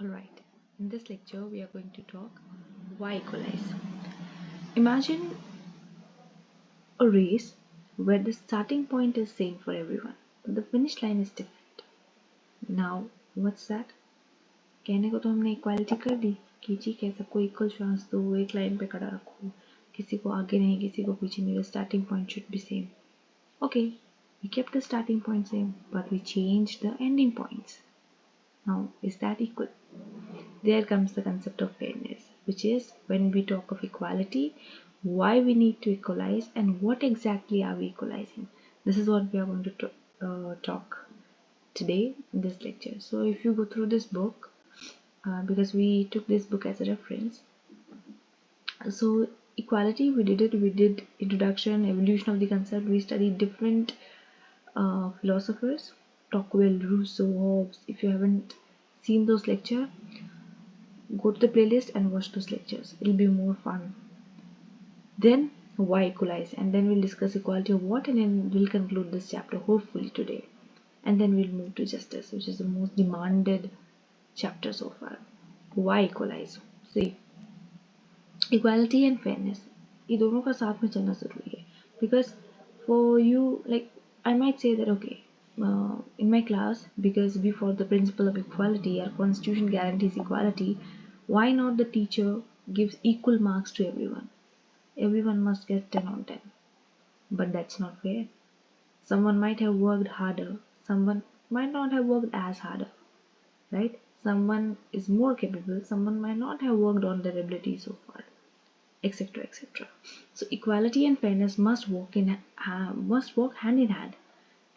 Alright, in this lecture we are going to talk why equalize. Imagine a race where the starting point is same for everyone, but the finish line is different. Now, what's that? कहने को तो हमने equality कर दी कि ठीक है सबको equal chance दो एक लाइन पे खड़ा रखो किसी को आगे नहीं किसी को पीछे नहीं the starting point should be same. Okay, we kept the starting point same but we changed the ending points. Now, is that equal? There comes the concept of fairness, which is when we talk of equality, why we need to equalize and what exactly are we equalizing. This is what we are going to talk today in this lecture. So if you go through this book, because we took this book as a reference, so equality we did introduction, evolution of the concept, we studied different philosophers, Tocqueville, Rousseau, Hobbes. If you haven't seen those lectures, go to the playlist and watch those lectures. It'll be more fun. Then why equalize, and then we'll discuss equality of what, and then we'll conclude this chapter hopefully today. And then we'll move to justice, which is the most demanded chapter so far. Why equalize? See, equality and fairness, ये दोनों का साथ में चलना जरूरी है. Because for you, like I might say that okay, in my class, because before the principle of equality, our constitution guarantees equality, why not the teacher gives equal marks to everyone? Everyone must get 10 on 10. But that's not fair. Someone might have worked harder, someone might not have worked as harder, right? Someone is more capable, someone might not have worked on their ability so far, etc. etc. So equality and fairness must walk hand in hand.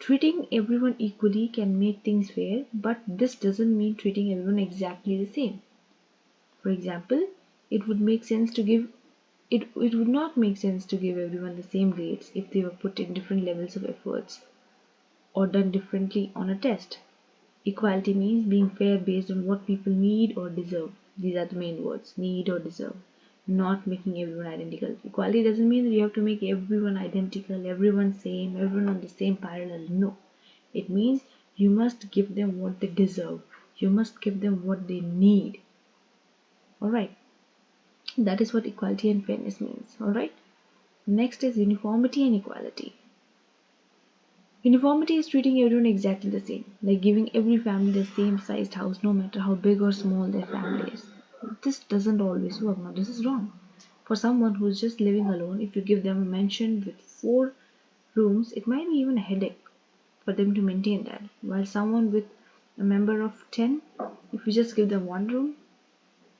Treating everyone equally can make things fair, but this doesn't mean treating everyone exactly the same. For example, it would not make sense to give everyone the same grades if they were put in different levels of efforts or done differently on a test. Equality means being fair based on what people need or deserve. These are the main words, need or deserve. Not making everyone identical. Equality doesn't mean that you have to make everyone identical, everyone same, everyone on the same parallel. No. It means you must give them what they deserve. You must give them what they need. Alright. That is what equality and fairness means. Alright. Next is uniformity and equality. Uniformity is treating everyone exactly the same, like giving every family the same sized house no matter how big or small their family is. This doesn't always work. Now, this is wrong. For someone who's just living alone, if you give them a mansion with 4 rooms, it might be even a headache for them to maintain that. While someone with a member of 10, if you just give them 1 room,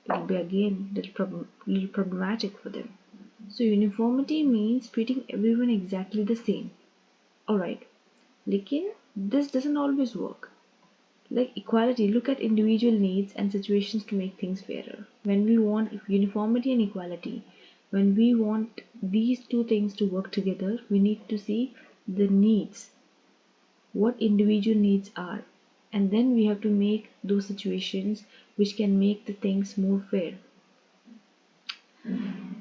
it'll be again little problematic for them. So uniformity means treating everyone exactly the same. Alright, lekin this doesn't always work. Like equality, look at individual needs and situations to make things fairer. When we want uniformity and equality, when we want these two things to work together, we need to see the needs, what individual needs are, and then we have to make those situations which can make the things more fair.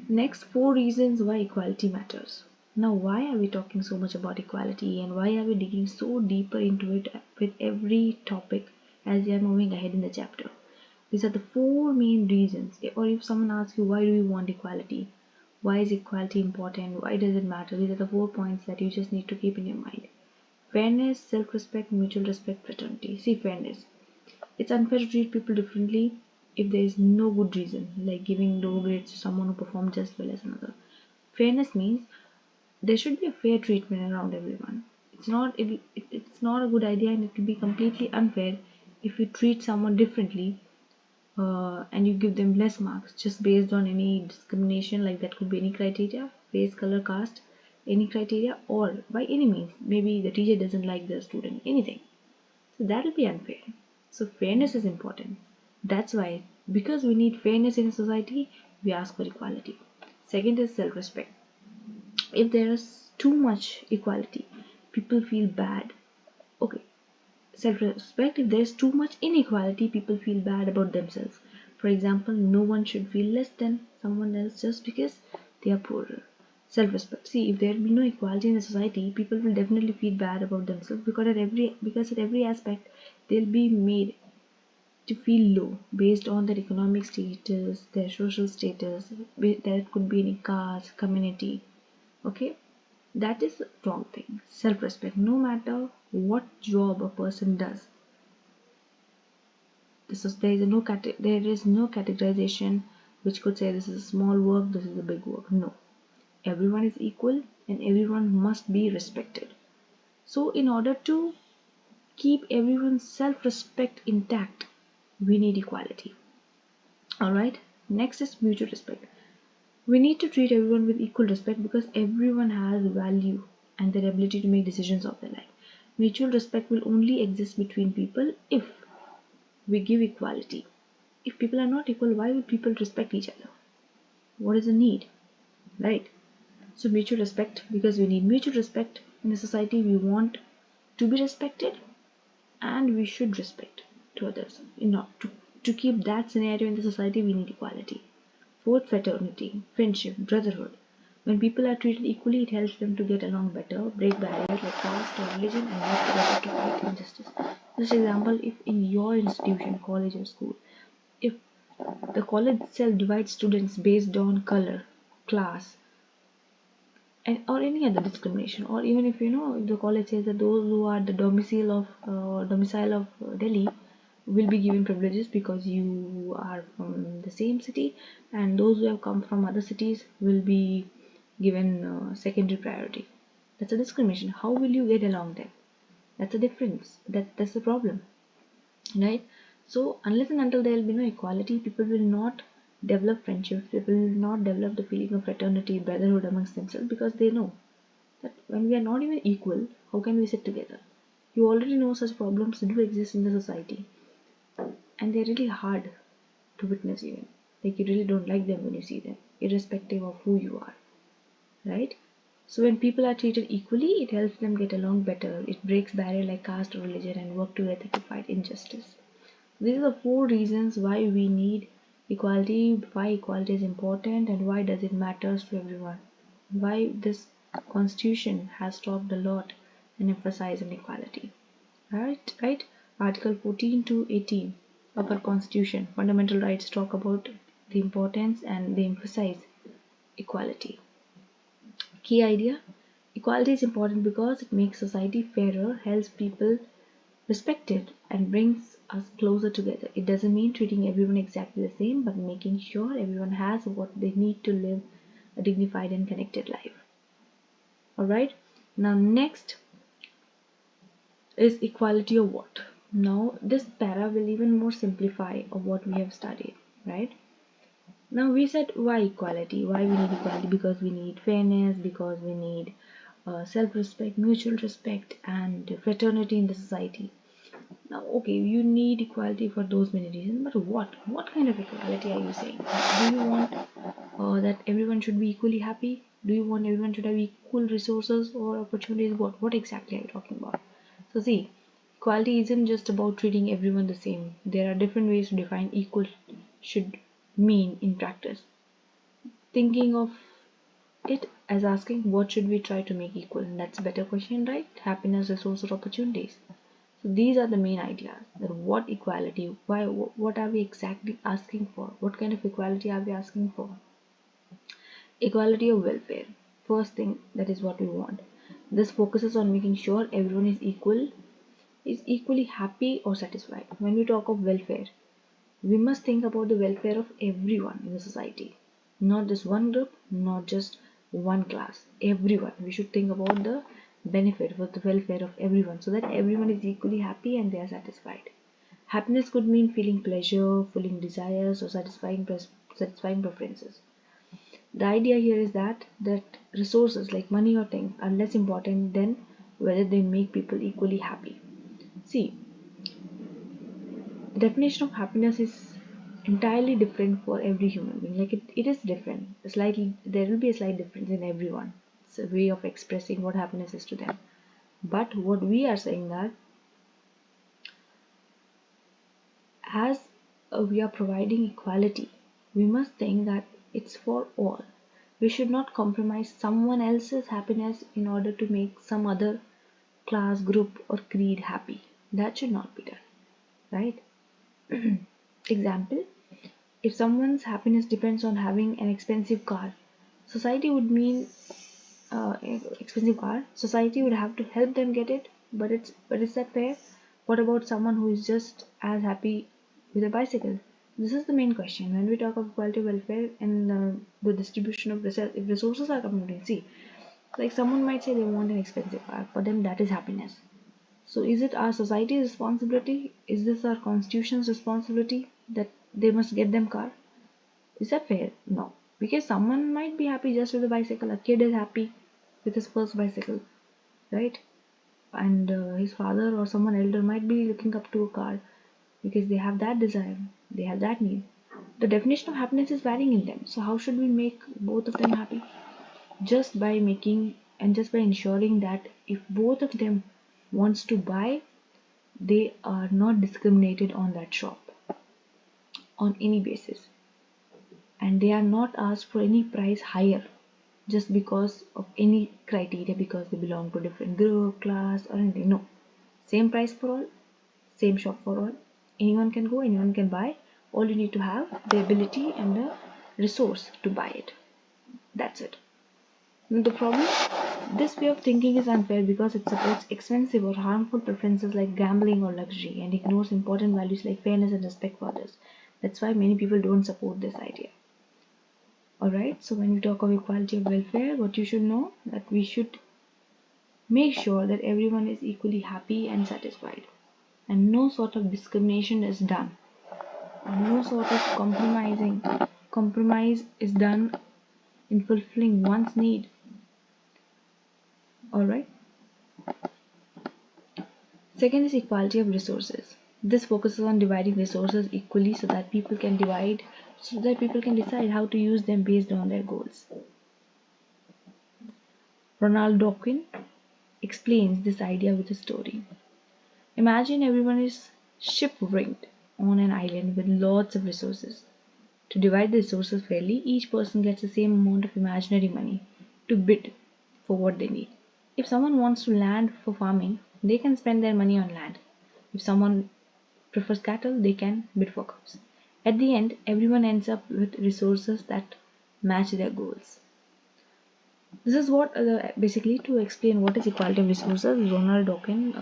Next, 4 reasons why equality matters. Now, why are we talking so much about equality and why are we digging so deeper into it with every topic as we are moving ahead in the chapter? These are the 4 main reasons. Or if someone asks you, why do you want equality? Why is equality important? Why does it matter? These are the 4 points that you just need to keep in your mind. Fairness, self-respect, mutual respect, fraternity. See, fairness. It's unfair to treat people differently if there is no good reason, like giving low grades to someone who performed just well as another. Fairness means there should be a fair treatment around everyone. It's not a good idea, and it will be completely unfair if you treat someone differently and you give them less marks just based on any discrimination, like that could be any criteria, race, color, caste, any criteria, or by any means, maybe the teacher doesn't like the student, anything. So that will be unfair. So fairness is important. That's why, because we need fairness in a society, we ask for equality. Second is self-respect. If there is too much equality, people feel bad. Okay, self-respect. If there is too much inequality, people feel bad about themselves. For example, no one should feel less than someone else just because they are poorer. Self-respect. See, if there will be no equality in the society, people will definitely feel bad about themselves because at every aspect they'll be made to feel low based on their economic status, their social status. There could be any caste, community. Okay, that is the wrong thing. Self-respect. No matter what job a person does, there is no categorization which could say this is a small work, this is a big work. No, everyone is equal and everyone must be respected. So, in order to keep everyone's self-respect intact, we need equality. Alright, next is mutual respect. We need to treat everyone with equal respect because everyone has value and their ability to make decisions of their life. Mutual respect will only exist between people if we give equality. If people are not equal, why would people respect each other? What is the need? Right? So, mutual respect, because we need mutual respect in a society, we want to be respected and we should respect to others. To keep that scenario in the society, we need equality. Fourth, fraternity, friendship, brotherhood. When people are treated equally, it helps them to get along better, break barriers like caste or religion, and work together to fight injustice. Just example, if in your institution, college or school, if the college itself divides students based on color, class, and or any other discrimination, or even if the college says that those who are the domicile of Delhi will be given privileges because you are from the same city, and those who have come from other cities will be given secondary priority. That's a discrimination. How will you get along then? That's a difference. That's the problem, right? So unless and until there will be no equality, people will not develop friendships, people will not develop the feeling of fraternity, brotherhood amongst themselves, because they know that when we are not even equal, how can we sit together? You already know such problems do exist in the society, and they're really hard to witness even. Like you really don't like them when you see them, irrespective of who you are, right? So when people are treated equally, it helps them get along better. It breaks barrier like caste or religion and work together to fight injustice. These are the four reasons why we need equality, why equality is important, and why does it matters to everyone. Why this constitution has talked a lot and emphasized on equality. Right? Article 14 to 18 of our constitution, fundamental rights, talk about the importance and they emphasize equality. Key idea: equality is important because it makes society fairer, helps people respected, and brings us closer together. It doesn't mean treating everyone exactly the same, but making sure everyone has what they need to live a dignified and connected life. Alright, now next is equality of what? Now this para will even more simplify of what we have studied, right? Now we said why equality, why we need equality, because we need fairness, because we need self-respect, mutual respect, and fraternity in the society. Now, okay, you need equality for those many reasons, but what kind of equality are you saying? Do you want that everyone should be equally happy? Do you want everyone should have equal resources or opportunities? What exactly are you talking about? So see, equality isn't just about treating everyone the same. There are different ways to define equal should mean in practice. Thinking of it as asking what should we try to make equal? And that's a better question, right? Happiness, resources, opportunities. So these are the main ideas. That what equality, why, what are we exactly asking for? What kind of equality are we asking for? Equality of welfare. First thing, that is what we want. This focuses on making sure everyone is equally happy or satisfied. When we talk of welfare, we must think about the welfare of everyone in the society. Not just one group, not just one class. Everyone. We should think about the benefit for the welfare of everyone so that everyone is equally happy and they are satisfied. Happiness could mean feeling pleasure, feeling desires, or satisfying preferences. The idea here is that resources like money or things are less important than whether they make people equally happy. See, the definition of happiness is entirely different for every human being. Like it is different. Slightly, there will be a slight difference in everyone. It's a way of expressing what happiness is to them. But what we are saying that as we are providing equality, we must think that it's for all. We should not compromise someone else's happiness in order to make some other class, group, or creed happy. That should not be done, right? Example, if someone's happiness depends on having an expensive car, society would mean expensive car. Society would have to help them get it, but is that fair? What about someone who is just as happy with a bicycle? This is the main question when we talk of equality, welfare, and the distribution of resources. If resources are coming, see, like someone might say they want an expensive car. For them, that is happiness. So, is it our society's responsibility? Is this our constitution's responsibility that they must get them car? Is that fair? No. Because someone might be happy just with a bicycle. A kid is happy with his first bicycle, right? And his father or someone elder might be looking up to a car because they have that desire, they have that need. The definition of happiness is varying in them. So, how should we make both of them happy? Just by making and just by ensuring that if both of them wants to buy, they are not discriminated on that shop on any basis, and they are not asked for any price higher just because of any criteria, because they belong to different group, class, or anything. No, same price for all, same shop for all. Anyone can go, anyone can buy. All you need to have the ability and the resource to buy it. That's it. The problem, this way of thinking is unfair because it supports expensive or harmful preferences like gambling or luxury and ignores important values like fairness and respect for others. That's why many people don't support this idea. Alright, so when we talk of equality of welfare, what you should know that we should make sure that everyone is equally happy and satisfied, and no sort of discrimination is done, and no sort of compromise is done in fulfilling one's need. Alright. Second is equality of resources. This focuses on dividing resources equally so that people can decide how to use them based on their goals. Ronald Dawkins explains this idea with a story. Imagine everyone is shipwrecked on an island with lots of resources. To divide the resources fairly, each person gets the same amount of imaginary money to bid for what they need. If someone wants to land for farming, they can spend their money on land. If someone prefers cattle, they can bid for cows. At the end, everyone ends up with resources that match their goals. This is what basically to explain what is equality of resources, Ronald Dawkins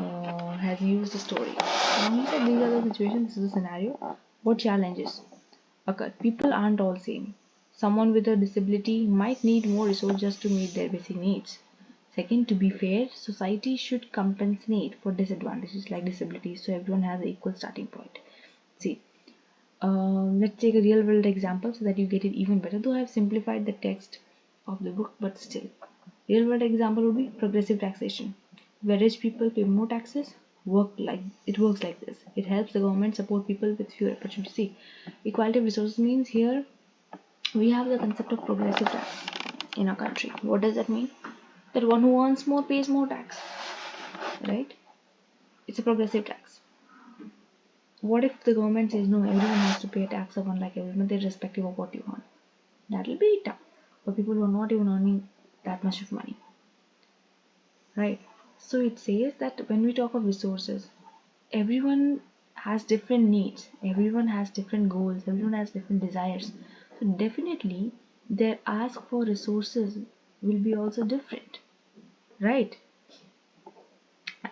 has used a story. And he said these are the situations, this is a scenario. What challenges occur? People aren't all same. Someone with a disability might need more resources just to meet their basic needs. Second, to be fair, society should compensate for disadvantages like disabilities so everyone has an equal starting point. See, let's take a real world example so that you get it even better. Though I have simplified the text of the book, but still. Real world example would be progressive taxation. Where rich people pay more taxes, works like this. It helps the government support people with fewer opportunities. See, equality of resources means here we have the concept of progressive tax in our country. What does that mean? That one who earns more pays more tax, right? It's a progressive tax. What if the government says no, everyone has to pay a tax of 1 lakh every month irrespective of what you earn? That will be tough for people who are not even earning that much of money, right? So it says that when we talk of resources, everyone has different needs, everyone has different goals, everyone has different desires. So definitely their ask for resources will be also different, right?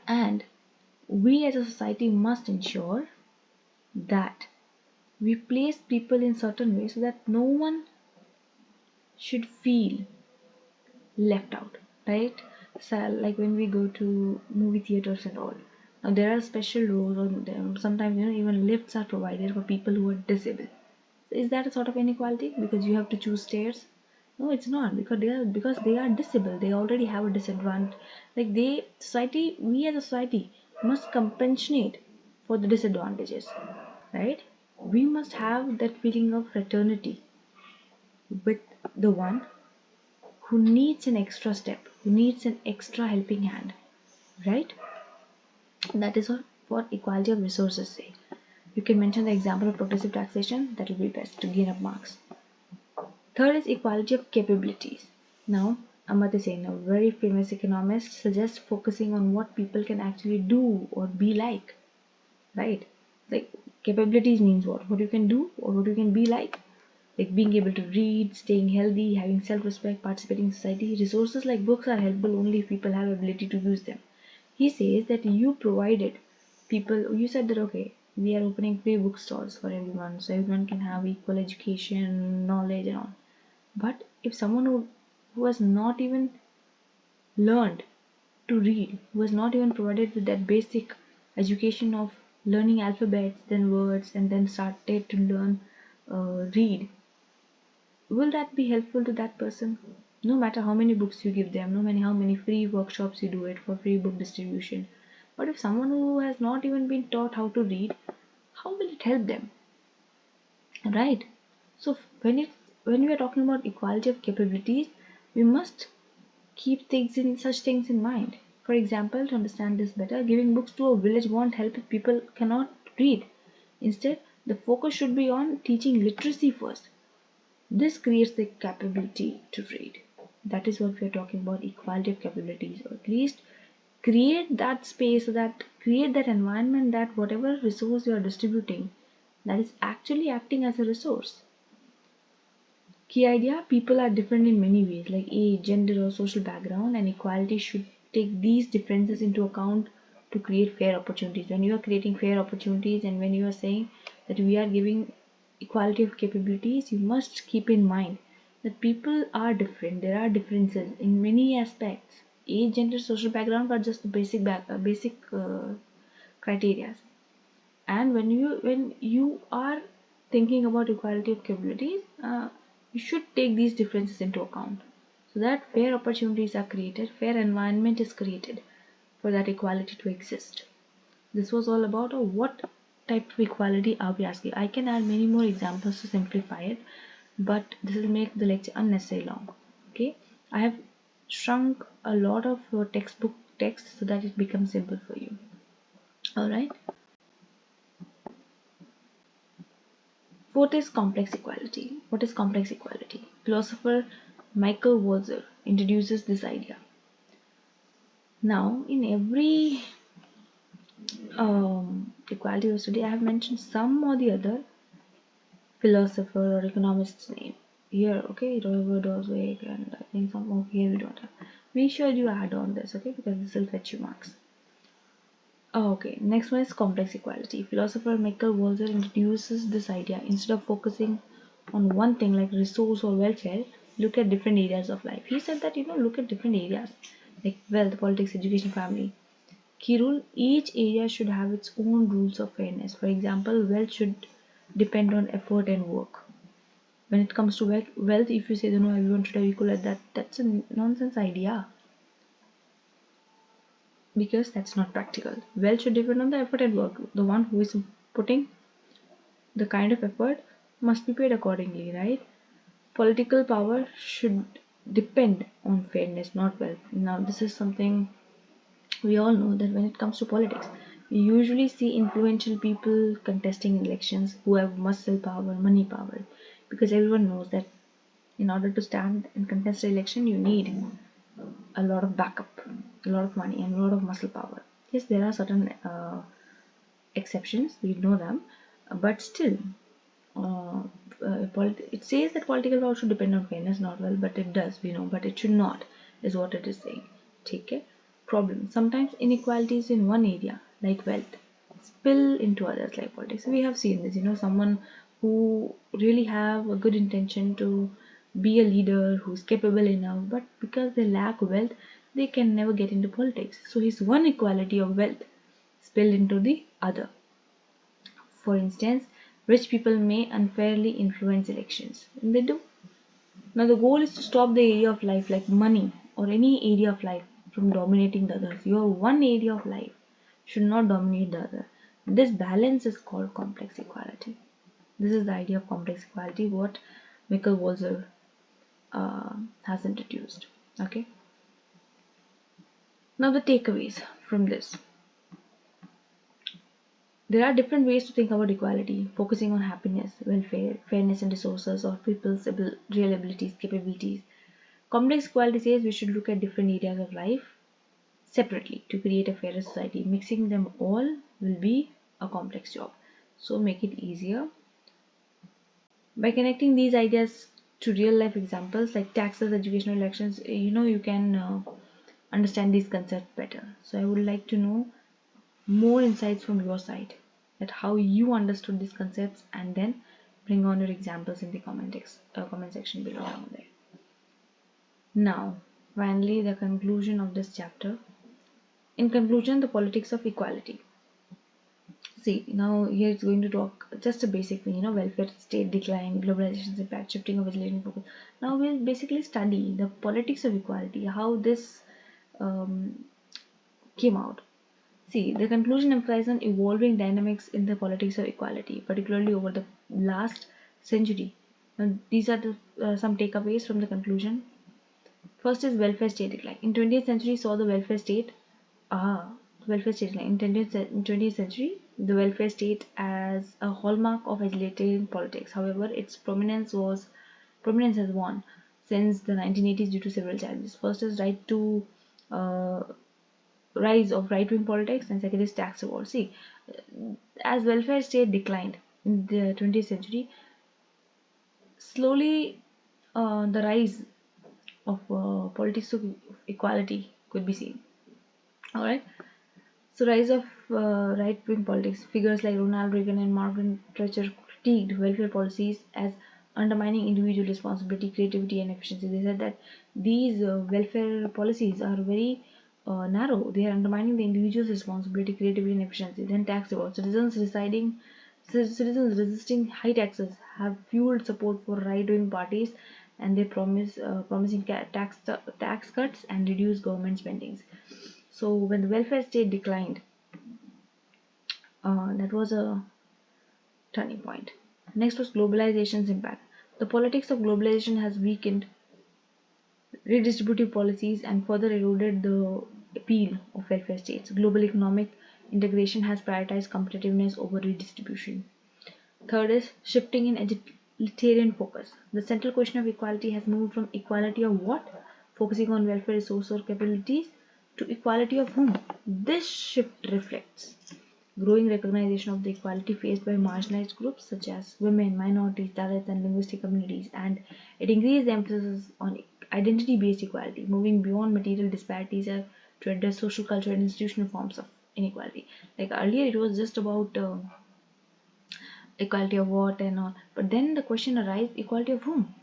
And we as a society must ensure that we place people in certain ways so that no one should feel left out, right? So like when we go to movie theaters and all, now there are special rows or sometimes even lifts are provided for people who are disabled. So is that a sort of inequality because you have to choose stairs? No, it's not, because they are disabled, they already have a disadvantage. Like we as a society must compensate for the disadvantages, right? We must have that feeling of fraternity with the one who needs an extra step, who needs an extra helping hand, right? That is what equality of resources say. You can mention the example of progressive taxation, that will be best to gain up marks. Third is equality of capabilities. Now, Amartya Sen, a very famous economist, suggests focusing on what people can actually do or be like, right? Like Capabilities means what? What you can do or what you can be like being able to read, staying healthy, having self-respect, participating in society. Resources like books are helpful only if people have ability to use them. He says that you provided people, you said that okay, we are opening free bookstores for everyone, so everyone can have equal education, knowledge and all. But if someone who has not even learned to read, who was not even provided with that basic education of learning alphabets, then words, and then started to learn read, will that be helpful to that person? No matter how many books you give them, no matter how many free workshops you do it for free book distribution. But if someone who has not even been taught how to read, how will it help them? Right? So when we are talking about equality of capabilities, we must keep such things in mind. For example, to understand this better, giving books to a village won't help if people cannot read. Instead, the focus should be on teaching literacy first. This creates the capability to read. That is what we are talking about, equality of capabilities, or at least create that space, so that create that environment that whatever resource you are distributing, that is actually acting as a resource. Key idea, people are different in many ways, like age, gender, or social background, and equality should take these differences into account to create fair opportunities. When you are creating fair opportunities and when you are saying that we are giving equality of capabilities, you must keep in mind that people are different. There are differences in many aspects. Age, gender, social background are just the basic criteria. And when you are thinking about equality of capabilities, you should take these differences into account so that fair opportunities are created, fair environment is created for that equality to exist. This was all about what type of equality are we asking. I can add many more examples to simplify it, but this will make the lecture unnecessarily long. Okay, I have shrunk a lot of textbook text so that it becomes simple for you. All right. What is complex equality? What is complex equality? Philosopher Michael Walzer introduces this idea. Now, in every equality study, I have mentioned some or the other philosopher or economist's name. Here, okay, Robert Doswig, and I think some of here we don't have. Make sure you add on this, okay, because this will fetch you marks. Okay, next one is complex equality. Philosopher Michael Walzer introduces this idea. Instead of focusing on one thing like resource or welfare, look at different areas of life. He said that look at different areas like wealth, politics, education, family. Key rule, each area should have its own rules of fairness. For example, wealth should depend on effort and work. When it comes to wealth, if you say no, everyone should have equal at that's a nonsense idea, because that's not practical. Wealth should depend on the effort and work. The one who is putting the kind of effort must be paid accordingly, right? Political power should depend on fairness, not wealth. Now, this is something we all know, that when it comes to politics, we usually see influential people contesting elections who have muscle power, money power, because everyone knows that in order to stand and contest the election, you need a lot of backup, a lot of money, and a lot of muscle power. Yes, there are certain exceptions, we know them, but still, uh, it says that political power should depend on fairness, not well, but it does, we know, but it should not, is what it is saying. Take it. Problem. Sometimes inequalities in one area, like wealth, spill into others, like politics. We have seen this, someone who really have a good intention to be a leader, who's capable enough, but because they lack wealth, they can never get into politics. So his one equality of wealth spilled into the other. For instance, rich people may unfairly influence elections. And they do. Now the goal is to stop the area of life like money or any area of life from dominating the others. Your one area of life should not dominate the other. This balance is called complex equality. This is the idea of complex equality, what Michael Walzer has introduced. Okay. Now the takeaways from this. There are different ways to think about equality, focusing on happiness, welfare, fairness and resources, or people's real abilities, capabilities. Complex equality says we should look at different areas of life separately to create a fairer society. Mixing them all will be a complex job. So make it easier by connecting these ideas to real life examples like taxes, educational elections. You can understand these concepts better. So I would like to know more insights from your side, that how you understood these concepts, and then bring on your examples in the comment section below down there. Now, finally, the conclusion of this chapter. In conclusion, the politics of equality. See, now here it's going to talk just a basic thing, welfare state decline, globalization's impact, shifting of legislation focus. Now we'll basically study the politics of equality, how this um, came out. See, the conclusion emphasizes on evolving dynamics in the politics of equality, particularly over the last century. Now, these are some takeaways from the conclusion. First is welfare state decline. In 20th century saw the welfare state decline. In 20th century, the welfare state as a hallmark of egalitarian politics. However, its prominence has won since the 1980s due to several challenges. First is uh, rise of right-wing politics, and second is tax war. See, as welfare state declined in the 20th century, slowly the rise of politics of equality could be seen. All right. So, rise of right-wing politics. Figures like Ronald Reagan and Margaret Thatcher critiqued welfare policies as undermining individual responsibility, creativity, and efficiency. They said that these welfare policies are very narrow. They are undermining the individual's responsibility, creativity, and efficiency. Then tax rewards. Citizens resisting high taxes have fueled support for right-wing parties, and they promising tax cuts and reduced government spendings. So when the welfare state declined, that was a turning point. Next was globalization's impact. The politics of globalization has weakened redistributive policies and further eroded the appeal of welfare states. Global economic integration has prioritized competitiveness over redistribution. Third is shifting in egalitarian focus. The central question of equality has moved from equality of what, focusing on welfare, resource, or capabilities, to equality of whom. This shift reflects growing recognition of the equality faced by marginalized groups such as women, minorities, Dalits, and linguistic communities, and it increased the emphasis on identity-based equality, moving beyond material disparities to address social, cultural, and institutional forms of inequality. Like earlier, it was just about equality of what and all, but then the question arises: equality of whom?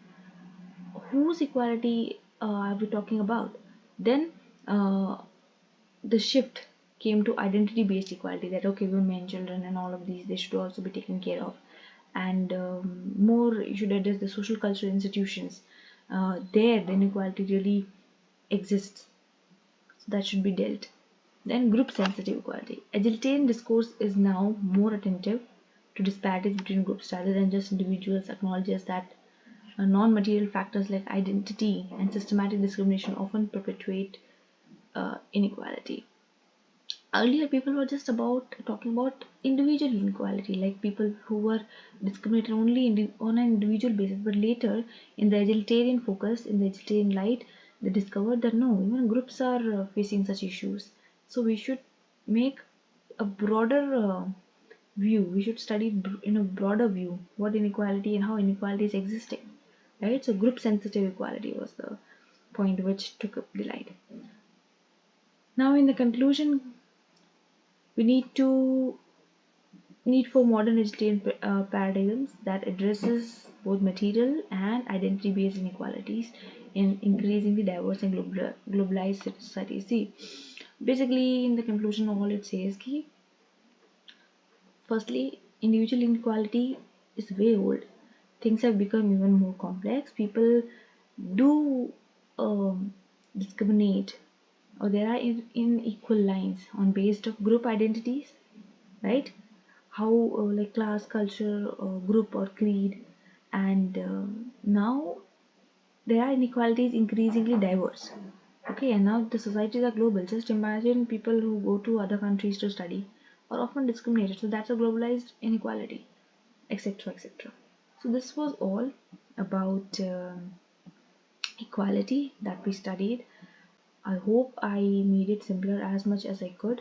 Whose equality are we talking about? Then the shift came to identity based equality, that okay, women, children, and all of these, they should also be taken care of, and more you should address the social cultural institutions. There the inequality really exists, so that should be dealt. Then group sensitive equality. Egalitarian discourse is now more attentive to disparities between groups rather than just individuals, acknowledges that non-material factors like identity and systematic discrimination often perpetuate inequality. Earlier, people were just about talking about individual inequality, like people who were discriminated only on an individual basis. But later, in the egalitarian focus, in the egalitarian light, they discovered that no, even groups are facing such issues. So we should make a broader view. We should study in a broader view what inequality and how inequality is existing. Right? So group sensitive equality was the point which took up the light. Now, in the conclusion, we need for modern egalitarian paradigms that addresses both material and identity-based inequalities in increasingly diverse and globalized societies. See, basically, in the conclusion, all it says is, firstly, individual inequality is way old. Things have become even more complex. People do discriminate, or there are unequal lines on based of group identities, right? How like class, culture, group, or creed, and now there are inequalities increasingly diverse. Okay, and now the societies are global. Just imagine people who go to other countries to study are often discriminated. So that's a globalized inequality, etc., etc. So this was all about equality that we studied. I hope I made it simpler as much as I could.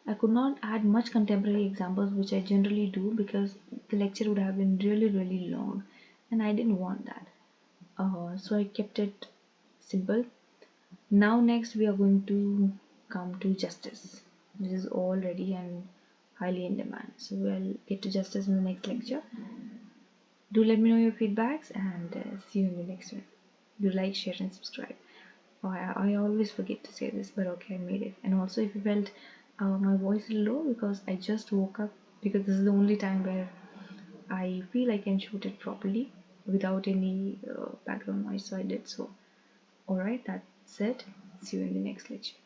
I could not add much contemporary examples, which I generally do, because the lecture would have been really, really long, and I didn't want that. So I kept it simple. Now, next, we are going to come to justice, which is already and highly in demand. So we'll get to justice in the next lecture. Do let me know your feedbacks, and see you in the next one. Do like, share, and subscribe. Oh, I always forget to say this, but okay, I made it. And also, if you felt my voice is low, because I just woke up, because this is the only time where I feel I can shoot it properly without any background noise, so I did so. Alright, that's it. See you in the next lecture.